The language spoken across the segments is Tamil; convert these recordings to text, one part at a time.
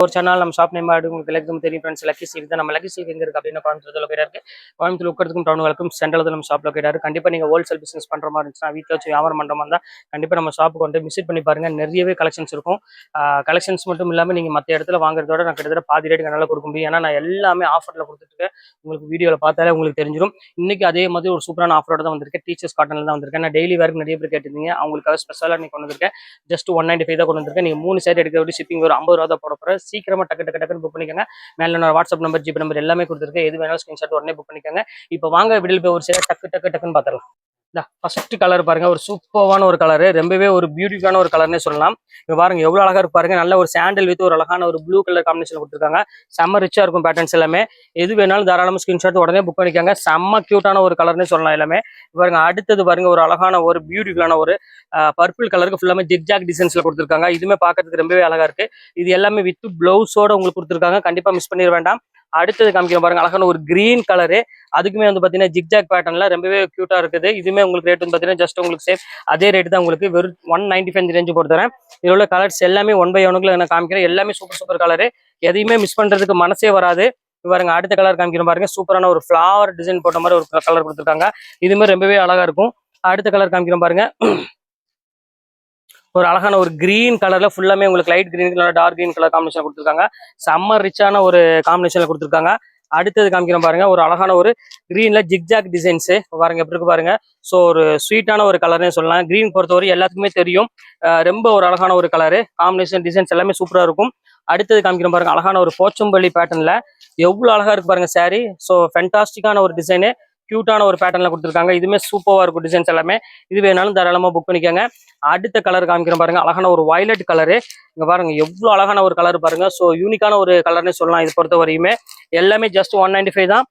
ஒரு சேனல் நம்ம ஷாப் நேம் உங்களுக்கு எல்லாருக்கும் தெரியும் ஃப்ரெண்ட்ஸ். லக்கி சில்க் தான். நம்ம லக்கி சில்க் எங்க இருக்கு அப்படின்னா கோயம்புத்தூர் லொக்கேட் இருக்கு. கோயம்புத்தூர் உட்கிறதுக்கும் டவுனுக்கும் சென்ட்ரல் நம்ம ஷாப் லொக்கேட் இருக்கு. கண்டிப்பா நீங்க ஹோல்சேல் பிசினஸ் பண்ற மாதிரி இருந்துச்சுன்னா, வீட்டில் வச்சு வியாபாரம் பண்ற மாதிரி தான் கண்டிப்பா நம்ம ஷாப்புக்கு வந்து விசிட் பண்ணி பாருங்க. நிறையவே கலெக்ஷன்ஸ் இருக்கும். கலெக்ஷன்ஸ் மட்டும் இல்லாமல் நீங்க மற்ற இடத்துல வாங்குறதோட நான் கிட்டத்தட்ட பாதி ரேட்டுக்கு நல்லா கொடுக்க முடியும். ஏன்னா நான் எல்லாமே ஆஃபர்ல கொடுத்துட்டு உங்களுக்கு வீடியோவில் பார்த்தாலே உங்களுக்கு தெரிஞ்சிடும். இன்னைக்கு அதே மாதிரி ஒரு சூப்பரான ஆஃபரோட தான் வந்திருக்கேன். டீச்சர்ஸ் காட்டன்ல தான் வந்திருக்கேன். நான் டெய்லி வேர்க்கு நிறைய பேர் கேட்டிருந்தீங்க. அவங்களுக்காக ஸ்பெஷலாக நீ கொண்டு வந்திருக்கேன். ஜஸ்ட் 195 தான் கொண்டு வந்திருக்கேன். நீங்க 3 சேட் எடுக்க ஷிப்பிங் ஒரு 50 ரூபா தான் போட போகிறேன். சீக்கிரமா டக்கு புக் பண்ணிக்கோங்க. மேலே நான் வாட்ஸ்அப் நம்பர் ஜிபே நம்பர் எல்லாமே கொடுத்துருக்கேன். எது வேணாலும் ஸ்கிரீன்ஷாட் உடனே புக் பண்ணிக்கோங்க. இப்போ வாங்க வீடியோல போய் ஒரு சேர டக்குன்னு பார்த்துடலாம். ஃபர்ஸ்ட் கலர் பாருங்க, ஒரு சூப்பரான ஒரு கலரு, ரொம்பவே ஒரு பியூட்டிஃபுல்லான ஒரு கலர்னே சொல்லலாம். இங்க பாருங்க எவ்வளவு அழகா இருக்கு பாருங்க. நல்ல ஒரு சாண்டல் வித் ஒரு அழகான ஒரு ப்ளூ கலர் காம்பினேஷன் கொடுத்துருக்காங்க. செம்ம ரிச்சா இருக்கும் பேட்டர்ன்ஸ் எல்லாமே. எது வேணாலும் தாராளமா ஸ்கிரீன்ஷாட் உடனே புக் பண்ணிக்கோங்க. செம்ம கியூட்டான ஒரு கலர்னே சொல்லலாம் எல்லாமே. பாருங்க அடுத்தது பாருங்க ஒரு அழகான ஒரு பியூட்டிஃபுல்லான ஒரு பர்பிள் கலருக்கு ஃபுல்லாமே ஜிக்ஜாக் டிசைன்ஸ்ல கொடுத்துருக்காங்க. இதுவுமே பார்க்கறதுக்கு ரொம்பவே அழகா இருக்கு. இது எல்லாமே வித் பிளவுஸோட உங்களுக்கு கொடுத்துருக்காங்க. கண்டிப்பா மிஸ் பண்ணிட வேண்டாம். அடுத்தது காமிக்கிறோம் பாருங்க, அழகான ஒரு கிரீன் கலரு. அதுக்குமே வந்து பாத்தீங்கன்னா ஜிக்ஜாக் பேட்டர்ன்ல ரொம்பவே கியூட்டா இருக்குது. இதுவுமே உங்களுக்கு ரேட் வந்து பாத்தீங்கன்னா ஜஸ்ட் உங்களுக்கு சேஃப் அதே ரேட் தான். உங்களுக்கு வெறும் 195 ரேஞ்சு போட்டு தரேன். இதுல உள்ள கலர்ஸ் எல்லாமே 1 by 1 நான் காமிக்கிறேன். எல்லாமே சூப்பர் கலரு. எதையுமே மிஸ் பண்றதுக்கு மனசே வராது. பாருங்க அடுத்த கலர் காமிக்கிறோம் பாருங்க. சூப்பரான ஒரு ஃபிளவர் டிசைன் போட்ட மாதிரி ஒரு கலர் கொடுத்துருக்காங்க. இதுமே ரொம்பவே அழகா இருக்கும். அடுத்த கலர் காமிக்கிறோம் பாருங்க, ஒரு அழகான ஒரு கிரீன் கலர்ல ஃபுல்லாமே உங்களுக்கு light green colour dark green colour combination கொடுத்துருக்காங்க. செம்ம ரிச்சான ஒரு காம்பினேஷன்ல கொடுத்துருக்காங்க. அடுத்தது காமிக்கிறோம் பாருங்க, ஒரு அழகான ஒரு கிரீன்ல ஜிக்ஜாக் டிசைன்ஸ் பாருங்க எப்படி இருக்கு பாருங்க. ஸோ ஒரு ஸ்வீட்டான ஒரு கலர்னே சொல்லலாம். கிரீன் பொறுத்தவரை எல்லாத்துக்குமே தெரியும். ரொம்ப ஒரு அழகான ஒரு கலரு காம்பினேஷன் டிசைன்ஸ் எல்லாமே சூப்பரா இருக்கும். அடுத்தது காமிக்கிறோம் பாருங்க, அழகான ஒரு போச்சம்பள்ளி பேட்டர்ன்ல எவ்வளவு அழகா இருக்கு பாருங்க சாரி. ஸோ ஃபென்டாஸ்டிக்கான ஒரு டிசைனு, கியூட்டான ஒரு பேட்டர்ல கொடுத்துருக்காங்க. இதுவுமே சூப்பரா இருக்கும் டிசைன்ஸ் எல்லாமே. இது வேணாலும் தாராளமா புக் பண்ணிக்கோங்க. அடுத்த கலர் காமிக்கிறோம் பாருங்க, அழகான ஒரு வயலட் கலரு. இங்க பாருங்க எவ்வளவு அழகான ஒரு கலர் பாருங்க. ஸோ யூனிக்கான ஒரு கலர்னு சொல்லலாம். இது பொறுத்த வரையுமே எல்லாமே ஜஸ்ட் 195 தான்.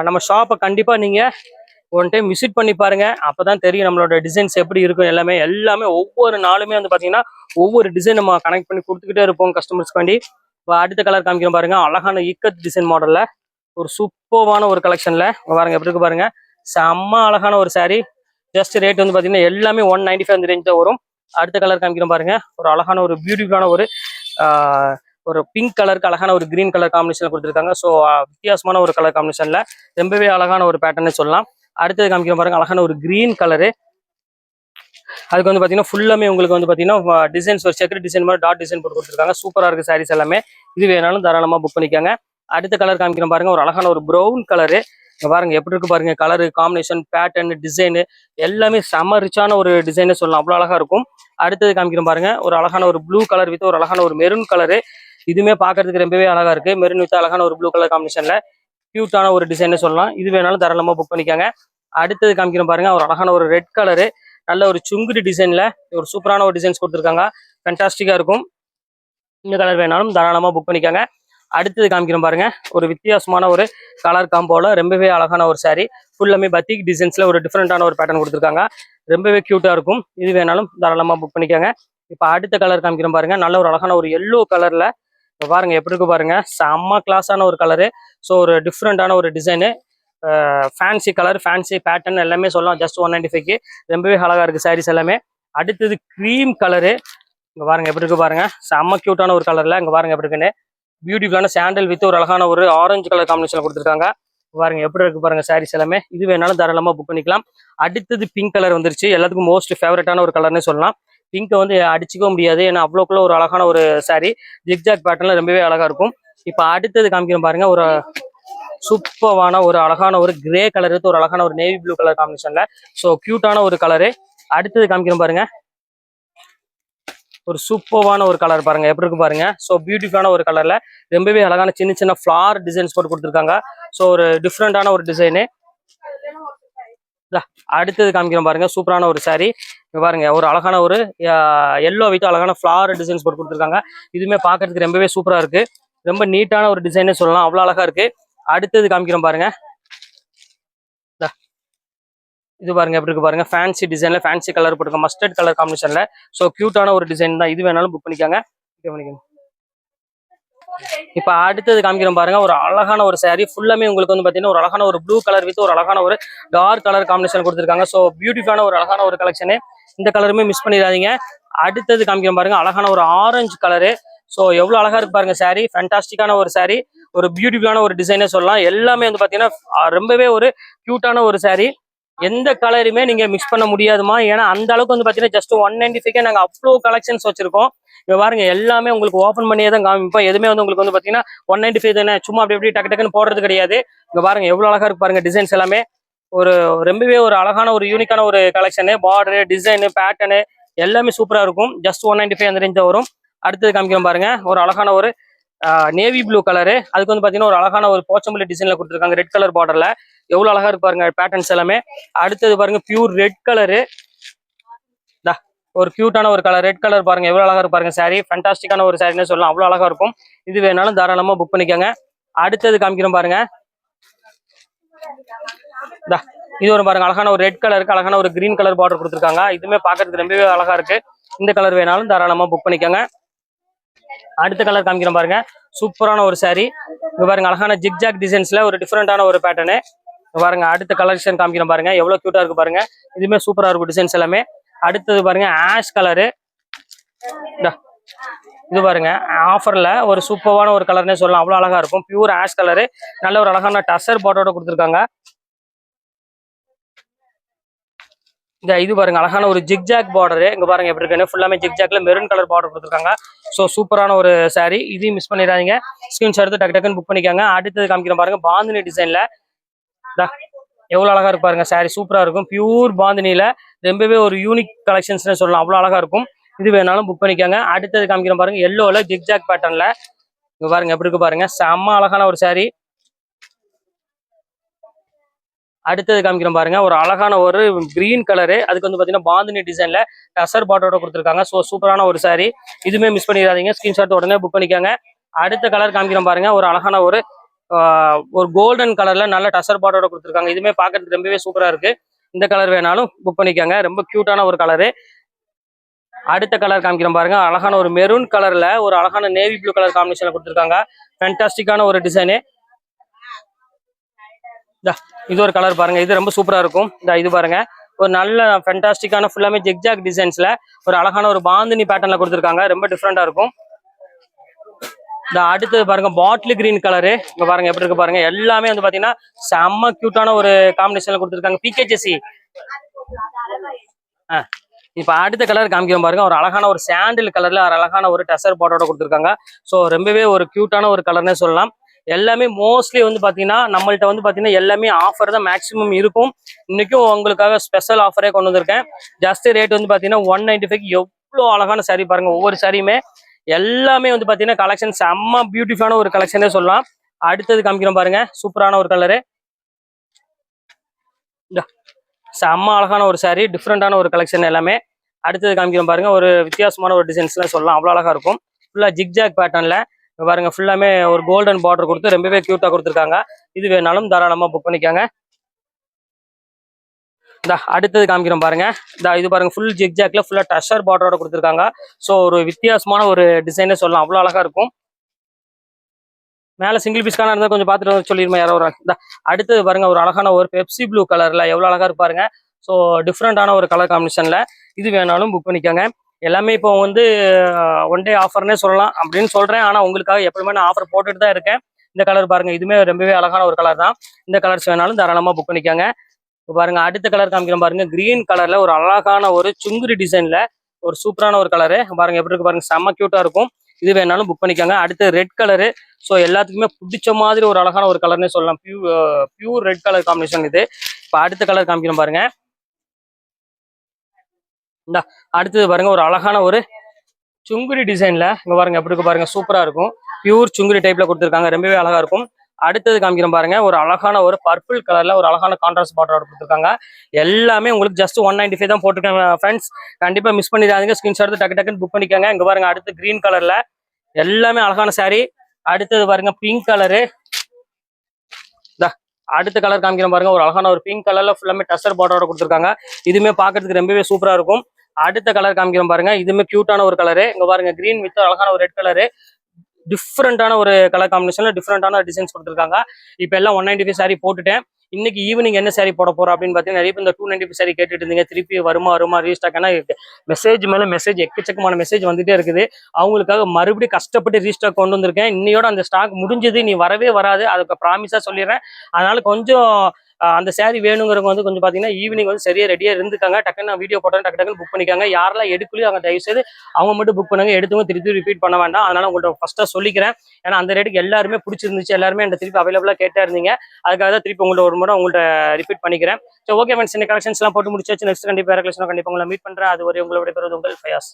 நம்ம ஷாப்பை கண்டிப்பா நீங்க ஒன் டைம் விசிட் பண்ணி பாருங்க. அப்பதான் தெரியும் நம்மளோட டிசைன்ஸ் எப்படி இருக்கும். எல்லாமே ஒவ்வொரு நாளுமே வந்து பாத்தீங்கன்னா ஒவ்வொரு டிசைன் நம்ம கனெக்ட் பண்ணி கொடுத்துக்கிட்டே இருப்போம் கஸ்டமர்ஸ்க்கு வேண்டி. அடுத்த கலர் காமிக்கிறோம் பாருங்க, அழகான இக்கத் டிசைன் மாடல்ல ஒரு சூப்பரான ஒரு கலெக்ஷன்ல பாருங்க எப்படி இருக்கு பாருங்க. செம்ம அழகான ஒரு சாரி. ஜஸ்ட் ரேட் வந்து பாத்தீங்கன்னா எல்லாமே 195 அந்த ரேஞ்ச் தான் வரும். அடுத்த கலர் காமிக்கிறோம் பாருங்க, ஒரு அழகான ஒரு பியூட்டிஃபுல்லான ஒரு பிங்க் கலருக்கு அழகான ஒரு கிரீன் கலர் காம்பினேஷன் கொடுத்துருக்காங்க. ஸோ வித்தியாசமான ஒரு கலர் காம்பினேஷன்ல ரொம்பவே அழகான ஒரு பேட்டர்னே சொல்லலாம். அடுத்தது காமிக்கிறோம் பாருங்க, அழகான ஒரு கிரீன் கலரு. அதுக்கு வந்து பாத்தீங்கன்னா ஃபுல்லாமே உங்களுக்கு வந்து பாத்தீங்கன்னா டிசைன்ஸ் ஒரு செக்ரி டிசைன் மாதிரி டாட் டிசைன் போட்டு கொடுத்துருக்காங்க. சூப்பரா இருக்கு சாரீஸ் எல்லாமே. இது வேணாலும் தாராளமா புக் பண்ணிக்கோங்க. அடுத்த கலர் காமிக்கிறோம் பாருங்க, ஒரு அழகான ஒரு ப்ரௌன் கலரு. பாருங்க எப்படி இருக்கு பாருங்க. கலரு காம்பினேஷன் பேட்டர்ன் டிசைனு எல்லாமே செம ரிச்சான ஒரு டிசைனே சொல்லலாம். அவ்வளவு அழகா இருக்கும். அடுத்தது காமிக்கிறோம் பாருங்க, ஒரு அழகான ஒரு ப்ளூ கலர் வித் ஒரு அழகான ஒரு மெரூன் கலரு. இதுவுமே பாக்குறதுக்கு ரொம்பவே அழகா இருக்கு. மெரூன் வித் அழகான ஒரு ப்ளூ கலர் காம்பினேஷன்ல கியூட்டான ஒரு டிசைனே சொல்லலாம். இது வேணாலும் தாராளமா புக் பண்ணிக்கோங்க. அடுத்தது காமிக்கிறோம் பாருங்க, ஒரு அழகான ஒரு ரெட் கலரு. நல்ல ஒரு சுங்குடி டிசைன்ல ஒரு சூப்பரான ஒரு டிசைன்ஸ் கொடுத்துருக்காங்க. ஃபேண்டாஸ்டிக்கா இருக்கும். இந்த கலர் வேணாலும் தாராளமா புக் பண்ணிக்கோங்க. அடுத்தது காமிக்கிறோம் பாருங்க, ஒரு வித்தியாசமான ஒரு கலர் காம்போல ரொம்பவே அழகான ஒரு சாரி. ஃபுல்லாமே பத்திக் டிசைன்ஸ்ல ஒரு டிஃப்ரெண்டான ஒரு பேட்டர்ன் கொடுத்துருக்காங்க. ரொம்பவே கியூட்டா இருக்கும். இது வேணாலும் தாராளமா புக் பண்ணிக்கோங்க. இப்போ அடுத்த கலர் காமிக்கிறோம் பாருங்க, நல்ல ஒரு அழகான ஒரு எல்லோ கலர்ல பாருங்க எப்படி இருக்கு பாருங்க. செம்ம கிளாஸான ஒரு கலரு. ஸோ ஒரு டிஃப்ரெண்டான ஒரு design, fancy colour fancy pattern எல்லாமே சொல்லலாம். ஜஸ்ட் 195க்கு ரொம்பவே அழகா இருக்கு சாரீஸ் எல்லாமே. அடுத்தது கிரீம் கலரு. இங்க பாருங்க எப்படி இருக்கு பாருங்க. செம்ம கியூட்டான ஒரு கலர்ல இங்க பாருங்க எப்படி இருக்குன்னு. பியூட்டிஃபுல்லான சாண்டல் வித் ஒரு அழகான ஒரு ஆரஞ்சு கலர் காம்பினேஷன் கொடுத்துருக்காங்க. பாருங்க எப்படி இருக்கு பாருங்க சாரீஸ் எல்லாமே. இது வேணாலும் தாராளமா புக் பண்ணிக்கலாம். அடுத்தது பிங்க் கலர் வந்துருச்சு. எல்லாத்துக்கும் மோஸ்ட் ஃபேவரட்டான ஒரு கலர்னே சொல்லலாம். பிங்கை வந்து அடிச்சுக்க முடியாது. ஏன்னா அவ்வளோக்குள்ள ஒரு அழகான ஒரு சாரி. ஜிக்ஜாக் பேட்டர்ன்ல ரொம்பவே அழகா இருக்கும். இப்போ அடுத்தது காமிக்கிறோம் பாருங்க, ஒரு சூப்பரான ஒரு அழகான ஒரு கிரே கலர் வித் ஒரு அழகான ஒரு நேவி ப்ளூ கலர் காம்பினேஷன்ல ஸோ கியூட்டான ஒரு கலரு. அடுத்தது காமிக்கிறோம் பாருங்க, ஒரு சூப்பரான ஒரு கலர் பாருங்க எப்படி இருக்கு பாருங்க. ஸோ பியூட்டிஃபுல்லான ஒரு கலர்ல ரொம்பவே அழகான சின்ன ஃபிளார் டிசைன்ஸ் போட்டு கொடுத்துருக்காங்க. ஸோ ஒரு டிஃப்ரெண்டான ஒரு டிசைனு. அடுத்தது காமிக்கிறோம் பாருங்க, சூப்பரான ஒரு சாரி. பாருங்க ஒரு அழகான ஒரு எல்லோ வித் அழகான ஃபிளார் டிசைன்ஸ் போட்டு கொடுத்துருக்காங்க. இதுவுமே பார்க்கறதுக்கு ரொம்பவே சூப்பரா இருக்கு. ரொம்ப நீட்டான ஒரு டிசைனே சொல்லலாம். அவ்வளோ அழகா இருக்கு. அடுத்தது காமிக்கிறோம் பாருங்க, இது பாருங்க எப்படி இருக்கு பாருங்க. ஃபேன்சி டிசைன்ல ஃபேன்சி கலர் போட்டுருக்க மஸ்டர்ட் கலர் காம்பினேஷன்ல ஸோ கியூட்டான ஒரு டிசைன் தான். இது வேணாலும் புக் பண்ணிக்கோங்க. இப்ப அடுத்தது காமிக்கிறோம் பாருங்க, ஒரு அழகான ஒரு சாரி. ஃபுல்லாமே உங்களுக்கு வந்து பாத்தீங்கன்னா ஒரு அழகான ஒரு ப்ளூ கலர் வித் ஒரு அழகான ஒரு டார்க் கலர் காம்பினேஷன் கொடுத்துருக்காங்க. ஸோ பியூட்டிஃபுல்லான ஒரு அழகான ஒரு கலெக்ஷனு. இந்த கலருமே மிஸ் பண்ணிடாதீங்க. அடுத்தது காமிக்கிறோம் பாருங்க, அழகான ஒரு ஆரஞ்சு கலரு. ஸோ எவ்வளவு அழகா இருக்கு பாருங்க saree, ஃபேண்டாஸ்டிக்கான ஒரு saree, ஒரு பியூட்டிஃபுல்லான ஒரு டிசைனே சொல்லலாம். எல்லாமே வந்து பாத்தீங்கன்னா ரொம்பவே ஒரு கியூட்டான ஒரு saree. எந்த கலருமே நீங்க மிக்ஸ் பண்ண முடியாதுமா, ஏன்னா அந்த அளவுக்கு வந்து பாத்தீங்கன்னா ஜஸ்ட் 195 நாங்க அவ்வளோ கலெக்ஷன்ஸ் வச்சிருக்கோம். இங்க பாருங்க எல்லாமே உங்களுக்கு ஓப்பன் பண்ணியே தான் காமிப்போம். எதுவுமே வந்து உங்களுக்கு வந்து பாத்தீங்கன்னா 195 தானே, சும்மா அப்படி எப்படி டக்கு டக்குன்னு போடுறது கிடையாது. இங்க பாருங்க எவ்வளவு அழகா இருக்கு பாருங்க டிசைன்ஸ் எல்லாமே. ஒரு ரொம்பவே ஒரு அழகான ஒரு யூனிக்கான ஒரு கலெக்ஷனு, பார்டரு, டிசைனு, பேட்டர்னு எல்லாமே சூப்பரா இருக்கும். ஜஸ்ட் 195 அந்த ரேஞ்ச் வரும். அடுத்தது காமிக்கிறோம் பாருங்க, ஒரு அழகான ஒரு நேவி ப்ளூ கலரு. அதுக்கு வந்து பாத்தீங்கன்னா ஒரு அழகான ஒரு போச்சம்பள்ளி டிசைன்ல கொடுத்துருக்காங்க, ரெட் கலர் பார்டர்ல. எவ்வளவு அழகா இருக்கு பாருங்க பேட்டர்ன்ஸ் எல்லாமே. அடுத்தது பாருங்க பியூர் ரெட் கலரு, ஒரு கியூட்டான ஒரு கலர், ரெட் கலர் பாருங்க எவ்வளவு அழகா இருக்கு பாருங்க saree. ஃபேண்டாஸ்டிக்கான ஒரு சாரின்னு சொல்லலாம், அவ்வளவு அழகா இருக்கும். இது வேணாலும் தாராளமா புக் பண்ணிக்கோங்க. அடுத்தது காமிக்கிறோம் பாருங்க, இது ஒரு பாருங்க அழகான ஒரு ரெட் கலருக்கு அழகான ஒரு கிரீன் கலர் பார்டர் கொடுத்துருக்காங்க. இதுவுமே பாக்குறதுக்கு ரொம்பவே அழகா இருக்கு. இந்த கலர் வேணாலும் தாராளமா புக் பண்ணிக்கோங்க. அடுத்த கலர் காமிக்கிறோம் பாருங்க, சூப்பரான ஒரு saree. இங்க பாருங்க அழகான ஜிக்ஜாக் டிசைன்ஸ்ல ஒரு டிஃப்ரெண்டான ஒரு பேட்டர்னு பாருங்க. அடுத்த கலெக்ஷன் காமிக்கிறோம் பாருங்க, எவ்வளவு கியூட்டா இருக்கு பாருங்க. இதுவுமே சூப்பரா இருக்கும் டிசைன்ஸ் எல்லாமே. அடுத்தது பாருங்க ஆஷ் கலரு, இது பாருங்க ஆஃபர்ல ஒரு சூப்பரான ஒரு கலர்னே சொல்லலாம், அவ்வளவு அழகா இருக்கும். பியூர் ஆஷ் கலரு, நல்ல ஒரு அழகான டசர் பார்டரோட கொடுத்துருக்காங்க. இது பாருங்க அழகான ஒரு ஜிக்ஜாக் பார்டரு. இங்க பாருங்க எப்படி இருக்குன்னு, ஃபுல்லாமே ஜிக்ஜாக்ல மெரூன் கலர் பார்டர் கொடுத்துருக்காங்க. ஸோ சூப்பரான ஒரு saree. இதையும் மிஸ் பண்ணிடாதீங்க, ஸ்கிரீன்ஷாட் எடுத்து டக்கு டக்குன்னு புக் பண்ணிக்காங்க. அடுத்தது காமிக்கிறோம் பாருங்க, பாந்தினி டிசைன்ல எவ்வளவு அழகா இருக்கு பாருங்க saree, சூப்பரா இருக்கும். பியூர் பாந்தினில ரொம்பவே ஒரு யூனிக் கலெக்ஷன்ஸ்னு சொல்லலாம், அவ்வளவு அழகா இருக்கும். இது வேணாலும் புக் பண்ணிக்காங்க. அடுத்தது காமிக்கிறோம் பாருங்க, எல்லோல ஜிக்ஜாக் பேட்டர்ன்ல. இங்க பாருங்க எப்படி இருக்கு பாருங்க, செம்ம அழகான ஒரு saree. அடுத்தது காமிக்கிறோம் பாருங்க, ஒரு அழகான ஒரு கிரீன் கலரு. அதுக்கு வந்து பாத்தீங்கன்னா பாந்தினி டிசைன்ல டசர் பார்டரோட கொடுத்துருக்காங்க. ஸோ சூப்பரான ஒரு saree. இதுவுமே மிஸ் பண்ணிடாதீங்க, ஸ்கிரீன்ஷாட் உடனே புக் பண்ணிக்காங்க. அடுத்த கலர் காமிக்கிறோம் பாருங்க, ஒரு அழகான ஒரு கோல்டன் கலர்ல நல்ல டசர் பார்டரோட கொடுத்துருக்காங்க. இதுவுமே பாக்குறதுக்கு ரொம்பவே சூப்பரா இருக்கு. இந்த கலர் வேணாலும் புக் பண்ணிக்காங்க, ரொம்ப கியூட்டான ஒரு கலரு. அடுத்த கலர் காமிக்கிறோம் பாருங்க, அழகான ஒரு மெரூன் கலர்ல ஒரு அழகான நேவி ப்ளூ கலர் காம்பினேஷன்ல கொடுத்துருக்காங்க. ஃபேண்டாஸ்டிக்கான ஒரு டிசைனு. இது ஒரு கலர் பாருங்க, இது ரொம்ப சூப்பரா இருக்கும். இது பாருங்க ஒரு நல்ல ஃபேண்டாஸ்டிக்கான ஃபுல்லாமே ஜிக்ஜாக் டிசைன்ஸ்ல ஒரு அழகான ஒரு பாந்தினி பேட்டர்ன்ல கொடுத்துருக்காங்க, ரொம்ப டிஃப்ரெண்டா இருக்கும். அடுத்தது பாருங்க பாட்டில் கிரீன் கலரு. இங்க பாருங்க எப்படி இருக்கு பாருங்க, எல்லாமே வந்து பாத்தீங்கன்னா செம்ம கியூட்டான ஒரு காம்பினேஷன்ல கொடுத்துருக்காங்க, பிகேஜெசி. இப்ப அடுத்த கலர் காமிக்கிறோம் பாருங்க, ஒரு அழகான ஒரு சாண்டில் கலர்ல ஒரு அழகான ஒரு டசர் பார்டரோட கொடுத்துருக்காங்க. ஸோ ரொம்பவே ஒரு கியூட்டான ஒரு கலர்னே சொல்லலாம். எல்லாமே மோஸ்ட்லி வந்து பாத்தீங்கன்னா நம்மள்ட்ட வந்து பாத்தீங்கன்னா எல்லாமே ஆஃபர் தான் மேக்ஸிமம் இருக்கும். இன்னைக்கும் உங்களுக்காக ஸ்பெஷல் ஆஃபரே கொண்டு வந்திருக்கேன். ஜஸ்ட் ரேட் வந்து பாத்தீங்கன்னா 195. எவ்வளவு அழகான saree பாருங்க, ஒவ்வொரு சாரியுமே எல்லாமே வந்து பாத்தீங்கன்னா கலெக்ஷன் செம்ம பியூட்டிஃபுல்லான ஒரு கலெக்ஷனே சொல்லலாம். அடுத்தது காமிக்கிறோம் பாருங்க, சூப்பரான ஒரு கலரு, செம்ம அழகான ஒரு saree, டிஃப்ரெண்டான ஒரு கலெக்ஷன் எல்லாமே. அடுத்தது காமிக்கிறோம் பாருங்க, ஒரு வித்தியாசமான ஒரு டிசைன்ஸ்லாம் சொல்லலாம், அவ்வளோ அழகா இருக்கும். ஃபுல்லா ஜிக்ஜாக் பேட்டர்ன்ல பாருங்க, ஃபுல்லாமே ஒரு கோல்டன் பார்டர் கொடுத்து ரொம்பவே கியூட்டா கொடுத்துருக்காங்க. இது வேணாலும் தாராளமா புக் பண்ணிக்காங்க. அடுத்தது காமிக்கிறோம் பாருங்க, இது பாருங்க ஃபுல் ஜிக்ஜாக்ல ஃபுல்லா டஷர் பார்டரோட கொடுத்துருக்காங்க. ஸோ ஒரு வித்தியாசமான ஒரு டிசைனே சொல்லலாம், அவ்வளோ அழகா இருக்கும். மேல சிங்கிள் பீஸ்க்கான இருந்தால் கொஞ்சம் பார்த்துட்டு சொல்லிருமா யாரோ ஒரு. அடுத்தது பாருங்க, ஒரு அழகான ஒரு பெப்சி ப்ளூ கலர்ல எவ்வளவு அழகா இருப்பாருங்க. ஸோ டிஃப்ரெண்டான ஒரு கலர் காம்பினேஷன்ல இது வேணாலும் புக் பண்ணிக்கோங்க. எல்லாமே இப்போ வந்து ஒன் டே ஆஃபர்னே சொல்லலாம் அப்படின்னு சொல்றேன். ஆனா உங்களுக்காக எப்பவுமே நான் ஆஃபர் போட்டுட்டு தான் இருக்கேன். இந்த கலர் பாருங்க, இதுவுமே ரொம்பவே அழகான ஒரு கலர் தான். இந்த கலர்ஸ் வேணாலும் தாராளமா புக் பண்ணிக்கோங்க. பாருங்க அடுத்த கலர் காமிக்கிறோம் பாருங்க, கிரீன் கலர்ல ஒரு அழகான ஒரு சுங்குரி டிசைன்ல ஒரு சூப்பரான ஒரு கலரு. பாருங்க எப்படி இருக்கு பாருங்க, செம்ம கியூட்டா இருக்கும். இது வேணாலும் புக் பண்ணிக்கோங்க. அடுத்து ரெட் கலரு. ஸோ எல்லாத்துக்குமே பிடிச்ச மாதிரி ஒரு அழகான ஒரு கலர்னே சொல்லலாம், பியூர் ரெட் கலர் காம்பினேஷன் இது. இப்போ அடுத்த கலர் காமிக்கிறோம் பாருங்க, அடுத்தது பாருங்க ஒரு அழகான ஒரு சுங்குரி டிசைன்ல. இங்க பாருங்க எப்படி இருக்கு பாருங்க, சூப்பரா இருக்கும். பியூர் சுங்குரி டைப்ல கொடுத்துருக்காங்க, ரொம்பவே அழகா இருக்கும். அடுத்தது காமிக்கிறோம் பாருங்க, ஒரு அழகான ஒரு பர்பிள் கலர்ல ஒரு அழகான கான்ட்ராஸ்ட் பார்டரோட கொடுத்துருக்காங்க. எல்லாமே உங்களுக்கு ஜஸ்ட் 195 தான் போட்டிருக்காங்க ஃப்ரெண்ட்ஸ். கண்டிப்பா மிஸ் பண்ணிடாதீங்க, ஸ்கிரீன்ஷாட் எடுத்து டக்கு டக்குன்னு புக் பண்ணிக்கோங்க. இங்க பாருங்க அடுத்து கிரீன் கலர்ல எல்லாமே அழகான saree. அடுத்தது பாருங்க பிங்க் கலரு. அடுத்த கலர் காமிக்கிறோம் பாருங்க, ஒரு அழகான ஒரு பிங்க் கலர்ல ஃபுல்லாமே டசர் பார்டரோட கொடுத்துருக்காங்க. இதுவுமே பாக்குறதுக்கு ரொம்பவே சூப்பரா இருக்கும். அடுத்த கலர் காமிக்கிறோம் பாருங்க, இதுவுமே கியூட்டான ஒரு கலரு. இங்க பாருங்க கிரீன் வித் அழகான ஒரு ரெட் கலரு, டிஃப்ரெண்டான ஒரு கலர் காம்பினேஷன்ல டிஃப்ரெண்டான டிசைன்ஸ் கொடுத்துருக்காங்க. இப்போ எல்லாம் 195 saree போட்டுட்டேன். இன்னைக்கு ஈவினிங் என்ன saree போட போறோம் அப்படின்னு பார்த்தீங்கன்னா நிறைய பேர் இந்த 295 saree கேட்டுட்டு இருந்தீங்க. திருப்பி வருமா ரீஸ்டாக். ஏன்னா மெசேஜ் மேல மெசேஜ் எக்கச்சக்கமான மெசேஜ் வந்துட்டே இருக்குது. அவங்களுக்காக மறுபடியும் கஷ்டப்பட்டு ரீஸ்டாக் கொண்டு வந்திருக்கேன். இன்னையோட அந்த ஸ்டாக் முடிஞ்சது, நீ வரவே வராது, அதுக்கு ப்ராமிஸா சொல்லிடுறேன். அதனால கொஞ்சம் அந்த saree வேணுங்கிறவங்க வந்து கொஞ்சம் பார்த்தீங்கன்னா ஈவினிங் வந்து சரியா ரெடியா இருந்துக்காங்க. டக்குன்னு நான் வீடியோ போட்டேன், டக்குன்னு புக் பண்ணிக்காங்க. யாரெல்லாம் எடுக்கலையோ அவங்க தயவு செய்து அவங்க மட்டும் புக் பண்ணுங்க. எடுத்தவங்க திருப்பி ரிப்பீட் பண்ண வேண்டாம். அதனால உங்கள்கிட்ட ஃபர்ஸ்ட்டாக சொல்லிக்கிறேன். ஏன்னா அந்த ரேட்டுக்கு எல்லாருமே பிடிச்சிருந்துச்சு, எல்லாருமே என்கிட்ட திருப்பி அவைலபிளாக கேட்டா இருந்தீங்க. அதுக்காக தான் திருப்பி உங்கள்ட்ட ஒரு முறை உங்கள்கிட்ட ரிப்பீட் பண்ணிக்கிறேன். ஸோ ஓகே ஃப்ரெண்ட்ஸ், இந்த கலெக்ஷன்ஸ்லாம் போட்டு முடிச்சாச்சு. நெக்ஸ்ட் கண்டிப்பாக கலெக்ஷன் கண்டிப்பாக உங்களை மீட் பண்ணுறேன். அது வரை உங்களை விடைபெறுவது உங்கள் ஃபயாஸ்.